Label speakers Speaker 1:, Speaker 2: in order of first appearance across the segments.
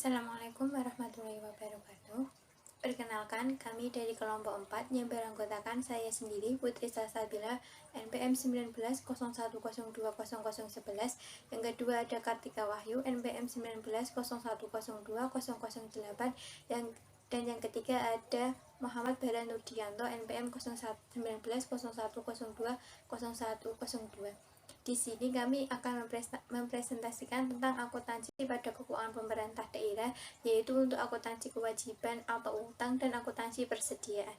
Speaker 1: Assalamualaikum warahmatullahi wabarakatuh. Perkenalkan, kami dari kelompok 4 yang beranggotakan saya sendiri, Putri Salsabila, NPM 1901020011. Yang kedua ada Kartika Wahyu, NPM 1901020008. Dan yang ketiga ada Muhammad Bara Nurdianto, NPM 1901020102. Di sini kami akan mempresentasikan tentang akuntansi pada keuangan pemerintah daerah, yaitu untuk akuntansi kewajiban atau utang dan akuntansi persediaan.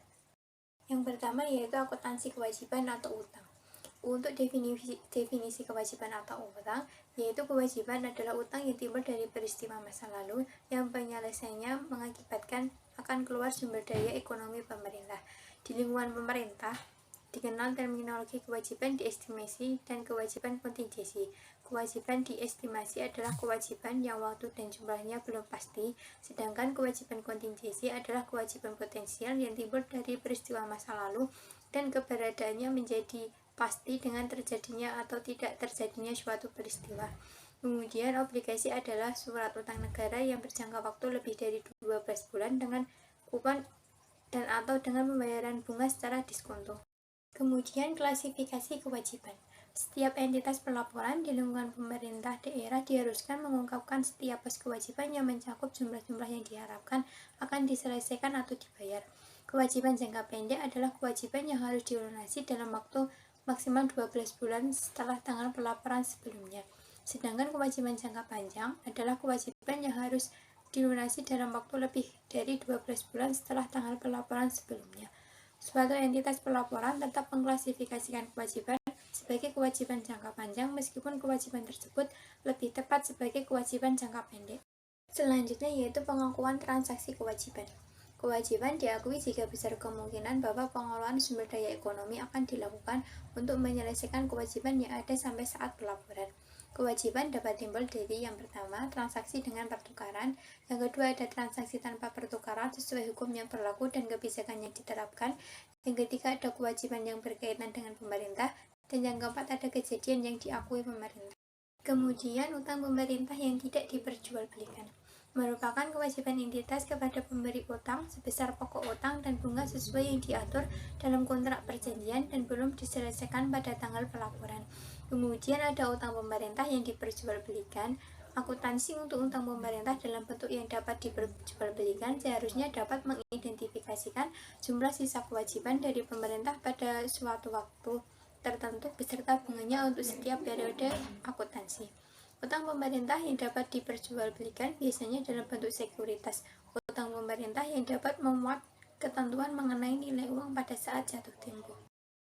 Speaker 1: Yang pertama yaitu akuntansi kewajiban atau utang. Untuk definisi kewajiban atau utang, yaitu kewajiban adalah utang yang timbul dari peristiwa masa lalu yang penyelesaiannya mengakibatkan akan keluar sumber daya ekonomi pemerintah. Di lingkungan pemerintah, dikenal terminologi kewajiban diestimasi dan kewajiban kontingensi. Kewajiban diestimasi adalah kewajiban yang waktu dan jumlahnya belum pasti, sedangkan kewajiban kontingensi adalah kewajiban potensial yang timbul dari peristiwa masa lalu dan keberadaannya menjadi pasti dengan terjadinya atau tidak terjadinya suatu peristiwa. Kemudian obligasi adalah surat utang negara yang berjangka waktu lebih dari 12 bulan dengan kupon dan atau dengan pembayaran bunga secara diskonto. Kemudian klasifikasi kewajiban. Setiap entitas pelaporan di lingkungan pemerintah daerah diharuskan mengungkapkan setiap pos kewajiban yang mencakup jumlah-jumlah yang diharapkan akan diselesaikan atau dibayar. Kewajiban jangka pendek adalah kewajiban yang harus dilunasi dalam waktu maksimal 12 bulan setelah tanggal pelaporan sebelumnya. Sedangkan kewajiban jangka panjang adalah kewajiban yang harus dilunasi dalam waktu lebih dari 12 bulan setelah tanggal pelaporan sebelumnya. Suatu entitas pelaporan tetap mengklasifikasikan kewajiban sebagai kewajiban jangka panjang meskipun kewajiban tersebut lebih tepat sebagai kewajiban jangka pendek. Selanjutnya yaitu pengakuan transaksi kewajiban. Kewajiban diakui jika besar kemungkinan bahwa pengelolaan sumber daya ekonomi akan dilakukan untuk menyelesaikan kewajiban yang ada sampai saat pelaporan. Kewajiban dapat timbul dari yang pertama, transaksi dengan pertukaran, yang kedua ada transaksi tanpa pertukaran sesuai hukum yang berlaku dan kebijakan yang diterapkan, yang ketiga ada kewajiban yang berkaitan dengan pemerintah, dan yang keempat ada kejadian yang diakui pemerintah. Kemudian utang pemerintah yang tidak diperjualbelikan merupakan kewajiban entitas kepada pemberi utang sebesar pokok utang dan bunga sesuai yang diatur dalam kontrak perjanjian dan belum diselesaikan pada tanggal pelaporan. Kemudian ada utang pemerintah yang diperjualbelikan. Akuntansi untuk utang pemerintah dalam bentuk yang dapat diperjualbelikan seharusnya dapat mengidentifikasikan jumlah sisa kewajiban dari pemerintah pada suatu waktu tertentu beserta bunganya untuk setiap periode akuntansi. Utang pemerintah yang dapat diperjualbelikan biasanya dalam bentuk sekuritas. Utang pemerintah yang dapat memuat ketentuan mengenai nilai uang pada saat jatuh tempo.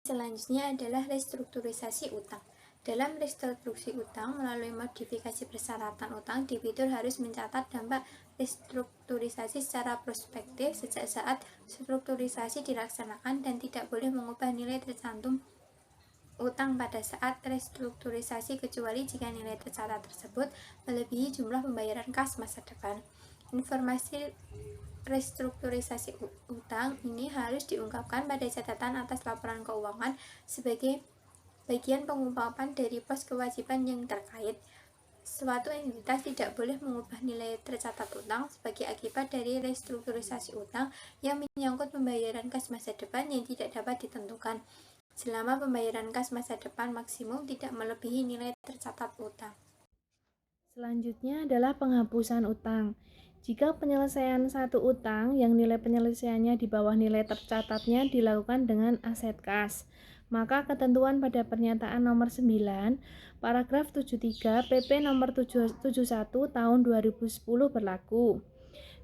Speaker 1: Selanjutnya adalah restrukturisasi utang. Dalam restrukturisasi utang, melalui modifikasi persyaratan utang, debitur harus mencatat dampak restrukturisasi secara prospektif sejak saat strukturisasi dilaksanakan dan tidak boleh mengubah nilai tercantum utang pada saat restrukturisasi kecuali jika nilai tercatat tersebut melebihi jumlah pembayaran kas masa depan. Informasi restrukturisasi utang ini harus diungkapkan pada catatan atas laporan keuangan sebagai bagian pengungkapan dari pos kewajiban yang terkait. Suatu entitas tidak boleh mengubah nilai tercatat utang sebagai akibat dari restrukturisasi utang yang menyangkut pembayaran kas masa depan yang tidak dapat ditentukan, selama pembayaran kas masa depan maksimum tidak melebihi nilai tercatat utang.
Speaker 2: Selanjutnya adalah penghapusan utang. Jika penyelesaian satu utang yang nilai penyelesaiannya di bawah nilai tercatatnya dilakukan dengan aset kas, maka ketentuan pada pernyataan nomor 9, paragraf 73 PP nomor 771 tahun 2010 berlaku.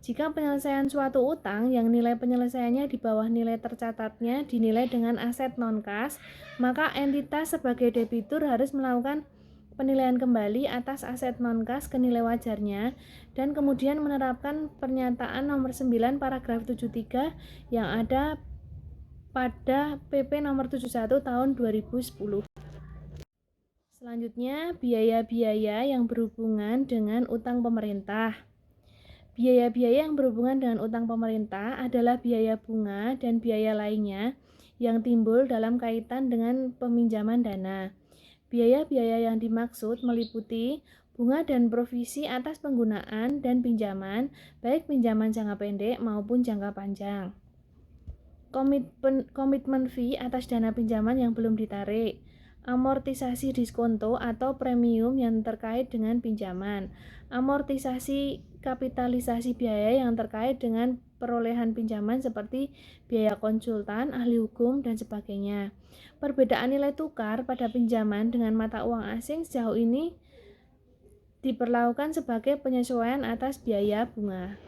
Speaker 2: Jika penyelesaian suatu utang yang nilai penyelesaiannya di bawah nilai tercatatnya dinilai dengan aset non-kas, maka entitas sebagai debitur harus melakukan penilaian kembali atas aset non-kas ke nilai wajarnya dan kemudian menerapkan pernyataan nomor 9 paragraf 73 yang ada pada PP nomor 71 tahun 2010. Selanjutnya, biaya-biaya yang berhubungan dengan utang pemerintah. Biaya-biaya yang berhubungan dengan utang pemerintah adalah biaya bunga dan biaya lainnya yang timbul dalam kaitan dengan peminjaman dana. Biaya-biaya yang dimaksud meliputi bunga dan provisi atas penggunaan dan pinjaman, baik pinjaman jangka pendek maupun jangka panjang. Komitmen fee atas dana pinjaman yang belum ditarik, amortisasi diskonto atau premium yang terkait dengan pinjaman, amortisasi kapitalisasi biaya yang terkait dengan perolehan pinjaman seperti biaya konsultan, ahli hukum, dan sebagainya. Perbedaan nilai tukar pada pinjaman dengan mata uang asing sejauh ini diperlakukan sebagai penyesuaian atas biaya bunga.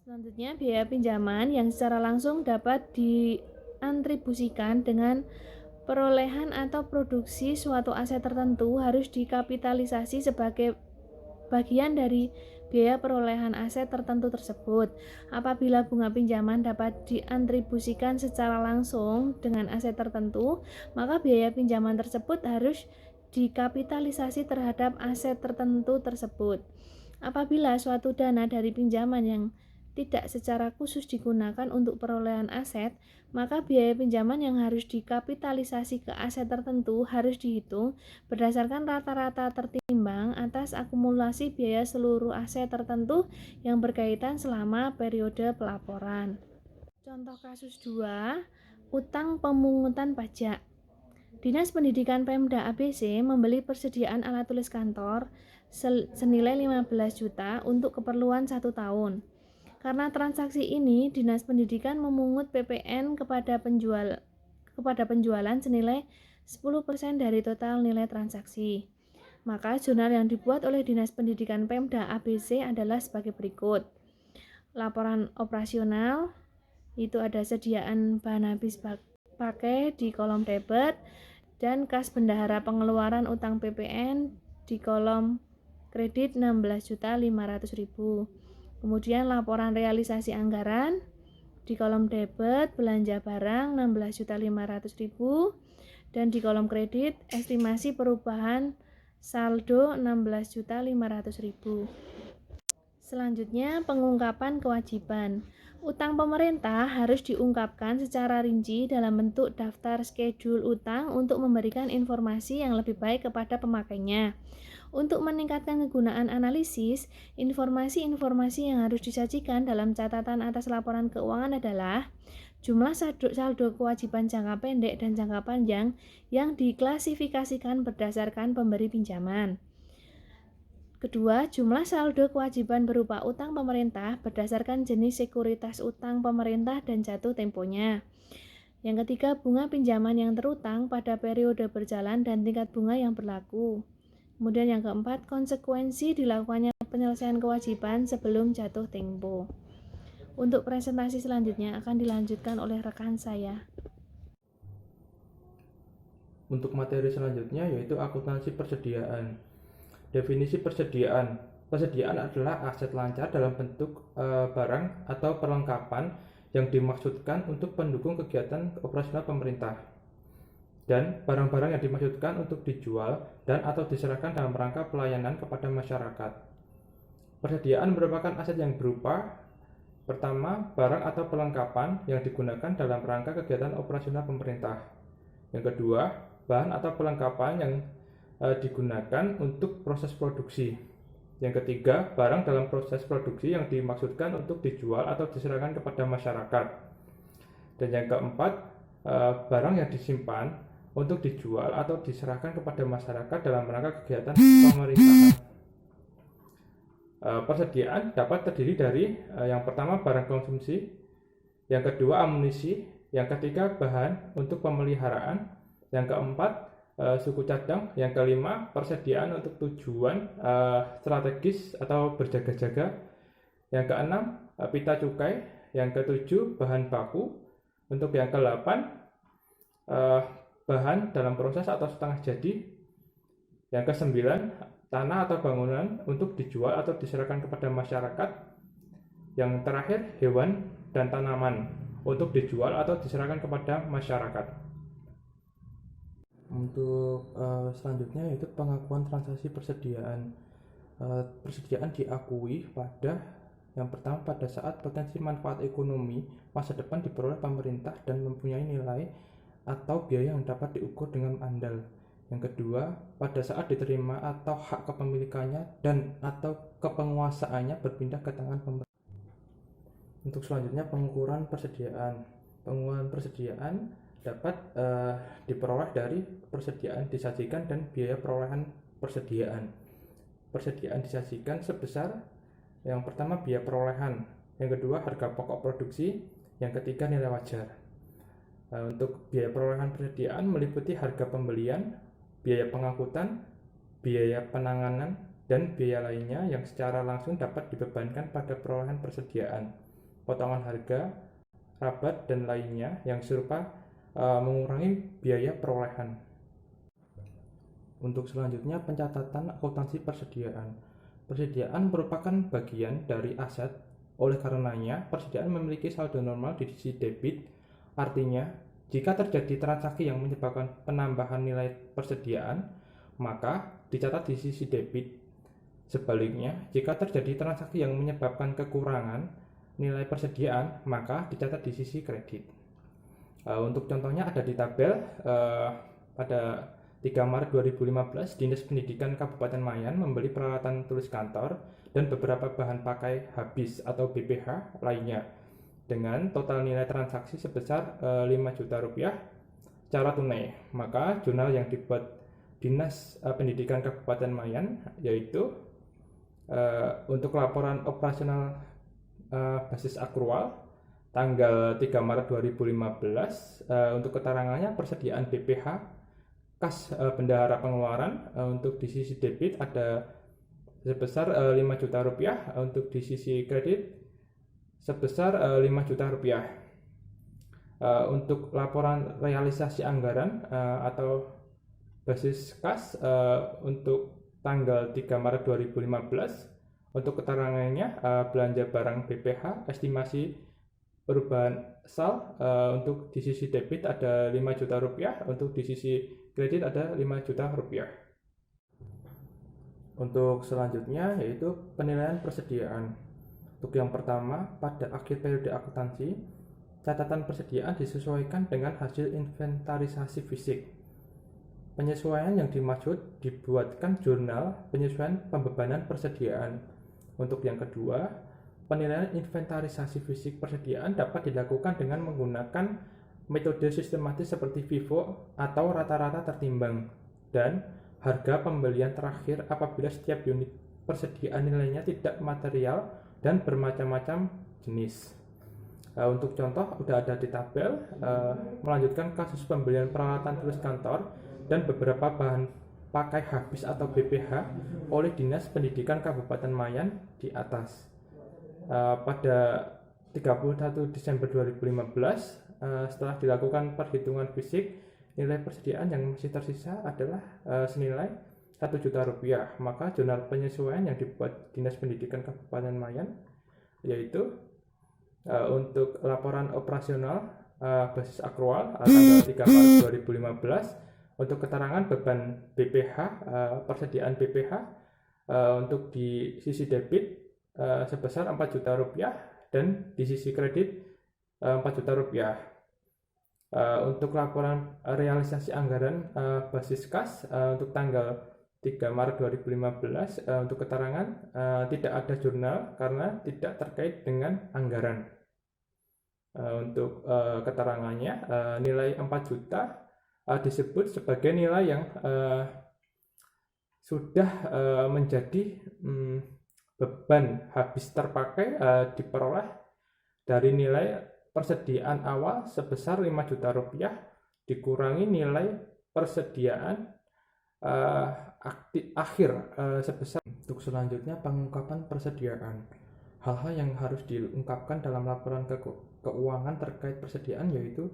Speaker 2: Selanjutnya, biaya pinjaman yang secara langsung dapat diatribusikan dengan perolehan atau produksi suatu aset tertentu harus dikapitalisasi sebagai bagian dari biaya perolehan aset tertentu tersebut. Apabila bunga pinjaman dapat diatribusikan secara langsung dengan aset tertentu, maka biaya pinjaman tersebut harus dikapitalisasi terhadap aset tertentu tersebut. Apabila suatu dana dari pinjaman yang tidak secara khusus digunakan untuk perolehan aset, maka biaya pinjaman yang harus dikapitalisasi ke aset tertentu harus dihitung berdasarkan rata-rata tertimbang atas akumulasi biaya seluruh aset tertentu yang berkaitan selama periode pelaporan. Contoh kasus 2, utang pemungutan pajak. Dinas Pendidikan Pemda ABC membeli persediaan alat tulis kantor senilai 15 juta untuk keperluan 1 tahun. Karena transaksi ini, Dinas Pendidikan memungut PPN kepada penjualan senilai 10% dari total nilai transaksi. Maka jurnal yang dibuat oleh Dinas Pendidikan Pemda ABC adalah sebagai berikut. Laporan operasional, itu ada sediaan bahan habis pakai di kolom debit, dan kas bendahara pengeluaran utang PPN di kolom kredit 16.500.000. Kemudian laporan realisasi anggaran di kolom debit belanja barang 16.500.000 dan di kolom kredit estimasi perubahan saldo 16.500.000. Selanjutnya, pengungkapan kewajiban. Utang pemerintah harus diungkapkan secara rinci dalam bentuk daftar schedule utang untuk memberikan informasi yang lebih baik kepada pemakainya. Untuk meningkatkan kegunaan analisis, informasi-informasi yang harus disajikan dalam catatan atas laporan keuangan adalah jumlah saldo kewajiban jangka pendek dan jangka panjang yang diklasifikasikan berdasarkan pemberi pinjaman. Kedua, jumlah saldo kewajiban berupa utang pemerintah berdasarkan jenis sekuritas utang pemerintah dan jatuh temponya. Yang ketiga, bunga pinjaman yang terutang pada periode berjalan dan tingkat bunga yang berlaku. Kemudian yang keempat, konsekuensi dilakukannya penyelesaian kewajiban sebelum jatuh tempo. Untuk presentasi selanjutnya akan dilanjutkan oleh rekan saya.
Speaker 3: Untuk materi selanjutnya yaitu akuntansi persediaan. Definisi persediaan. Persediaan adalah aset lancar dalam bentuk barang atau perlengkapan yang dimaksudkan untuk pendukung kegiatan operasional pemerintah. Dan barang-barang yang dimaksudkan untuk dijual dan atau diserahkan dalam rangka pelayanan kepada masyarakat. Persediaan merupakan aset yang berupa pertama, barang atau perlengkapan yang digunakan dalam rangka kegiatan operasional pemerintah. Yang kedua, bahan atau perlengkapan yang digunakan untuk proses produksi. Yang ketiga, barang dalam proses produksi yang dimaksudkan untuk dijual atau diserahkan kepada masyarakat. Dan yang keempat, barang yang disimpan untuk dijual atau diserahkan kepada masyarakat dalam rangka kegiatan pemerintahan. Persediaan dapat terdiri dari yang pertama barang konsumsi, yang kedua amunisi, yang ketiga bahan untuk pemeliharaan, yang keempat suku cadang, yang kelima persediaan untuk tujuan strategis atau berjaga-jaga, yang keenam pita cukai, yang ketujuh bahan baku, untuk yang kedelapan bahan dalam proses atau setengah jadi, yang kesembilan tanah atau bangunan untuk dijual atau diserahkan kepada masyarakat, yang terakhir hewan dan tanaman untuk dijual atau diserahkan kepada masyarakat. Untuk selanjutnya yaitu pengakuan transaksi persediaan. Persediaan diakui pada yang pertama pada saat potensi manfaat ekonomi masa depan diperoleh pemerintah dan mempunyai nilai atau biaya yang dapat diukur dengan andal. Yang kedua, pada saat diterima atau hak kepemilikannya dan atau kepenguasaannya berpindah ke tangan pemerintah. Untuk selanjutnya, pengukuran persediaan. Pengukuran persediaan dapat diperoleh dari persediaan disajikan dan biaya perolehan persediaan. Persediaan disajikan sebesar, yang pertama biaya perolehan, yang kedua harga pokok produksi, yang ketiga nilai wajar. Untuk biaya perolehan persediaan meliputi harga pembelian, biaya pengangkutan, biaya penanganan, dan biaya lainnya yang secara langsung dapat dibebankan pada perolehan persediaan, potongan harga, rabat, dan lainnya yang serupa mengurangi biaya perolehan. Untuk selanjutnya, pencatatan akuntansi persediaan. Persediaan merupakan bagian dari aset, oleh karenanya persediaan memiliki saldo normal di sisi debit. Artinya, jika terjadi transaksi yang menyebabkan penambahan nilai persediaan, maka dicatat di sisi debit. Sebaliknya, jika terjadi transaksi yang menyebabkan kekurangan nilai persediaan, maka dicatat di sisi kredit. Untuk contohnya ada di tabel. Pada 3 Maret 2015, Dinas Pendidikan Kabupaten Mayan membeli peralatan tulis kantor dan beberapa bahan pakai habis atau BPH lainnya dengan total nilai transaksi sebesar 5 juta rupiah secara tunai. Maka jurnal yang dibuat Dinas Pendidikan Kabupaten Mayan yaitu untuk laporan operasional basis akrual tanggal 3 Maret 2015, untuk keterangannya persediaan BPH kas bendahara pengeluaran, untuk di sisi debit ada sebesar 5 juta rupiah, untuk di sisi kredit sebesar 5 juta rupiah. Untuk laporan realisasi anggaran atau basis kas untuk tanggal 3 Maret 2015, untuk keterangannya belanja barang BPH estimasi perubahan sal, untuk di sisi debit ada 5 juta rupiah, untuk di sisi kredit ada 5 juta rupiah. Untuk selanjutnya yaitu penilaian persediaan. Untuk yang pertama, pada akhir periode akuntansi, catatan persediaan disesuaikan dengan hasil inventarisasi fisik. Penyesuaian yang dimaksud dibuatkan jurnal penyesuaian pembebanan persediaan. Untuk yang kedua, penilaian inventarisasi fisik persediaan dapat dilakukan dengan menggunakan metode sistematis seperti FIFO atau rata-rata tertimbang dan harga pembelian terakhir apabila setiap unit persediaan nilainya tidak material dan bermacam-macam jenis. Untuk contoh udah ada di tabel. Melanjutkan kasus pembelian peralatan tulis kantor dan beberapa bahan pakai habis atau BPH oleh Dinas Pendidikan Kabupaten Mayan di atas. Pada 31 Desember 2015, setelah dilakukan perhitungan fisik, nilai persediaan yang masih tersisa adalah senilai 1 juta rupiah. Maka jurnal penyesuaian yang dibuat Dinas Pendidikan Kabupaten Mayan yaitu untuk laporan operasional basis akrual tanggal 3 Maret 2015, untuk keterangan beban BPH, persediaan BPH untuk di sisi debit sebesar 4 juta rupiah dan di sisi kredit 4 juta rupiah. Untuk laporan realisasi anggaran basis kas untuk tanggal 3 Maret 2015, untuk keterangan tidak ada jurnal karena tidak terkait dengan anggaran. Untuk keterangannya nilai 4 juta disebut sebagai nilai yang sudah menjadi beban habis terpakai diperoleh dari nilai persediaan awal sebesar 5 juta rupiah dikurangi nilai persediaan akhir sebesar. Untuk selanjutnya, pengungkapan persediaan. Hal-hal yang harus diungkapkan dalam laporan keuangan terkait persediaan yaitu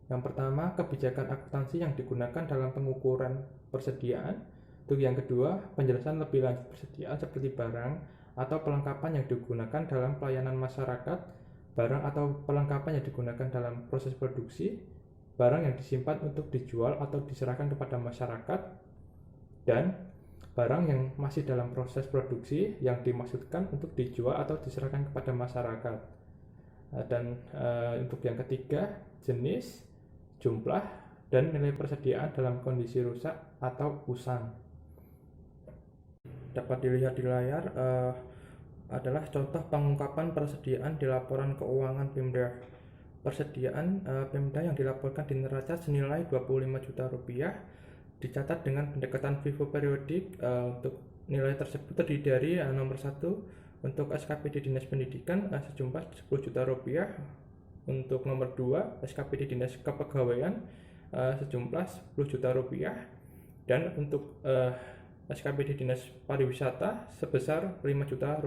Speaker 3: yang pertama, kebijakan akuntansi yang digunakan dalam pengukuran persediaan. Untuk yang kedua, penjelasan lebih lanjut persediaan seperti barang atau perlengkapan yang digunakan dalam pelayanan masyarakat, barang atau perlengkapan yang digunakan dalam proses produksi, barang yang disimpan untuk dijual atau diserahkan kepada masyarakat, dan barang yang masih dalam proses produksi yang dimaksudkan untuk dijual atau diserahkan kepada masyarakat. Dan untuk yang ketiga, jenis, jumlah, dan nilai persediaan dalam kondisi rusak atau usang. Dapat dilihat di layar adalah contoh pengungkapan persediaan di laporan keuangan Pemda. Persediaan Pemda yang dilaporkan di neraca senilai Rp25 juta dicatat dengan pendekatan FIFO periodik. Untuk nilai tersebut terdiri dari nomor 1 untuk SKPD Dinas Pendidikan sejumlah Rp10 juta, untuk nomor 2 SKPD Dinas Kepegawaian sejumlah Rp10 juta, dan untuk SKPD Dinas Pariwisata sebesar Rp5 juta,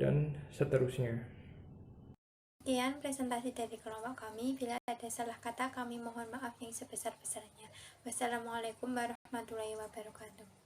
Speaker 3: dan seterusnya.
Speaker 1: Sekian presentasi dari kelompok kami. Bila ada salah kata, kami mohon maaf yang sebesar-besarnya. Wassalamualaikum warahmatullahi wabarakatuh.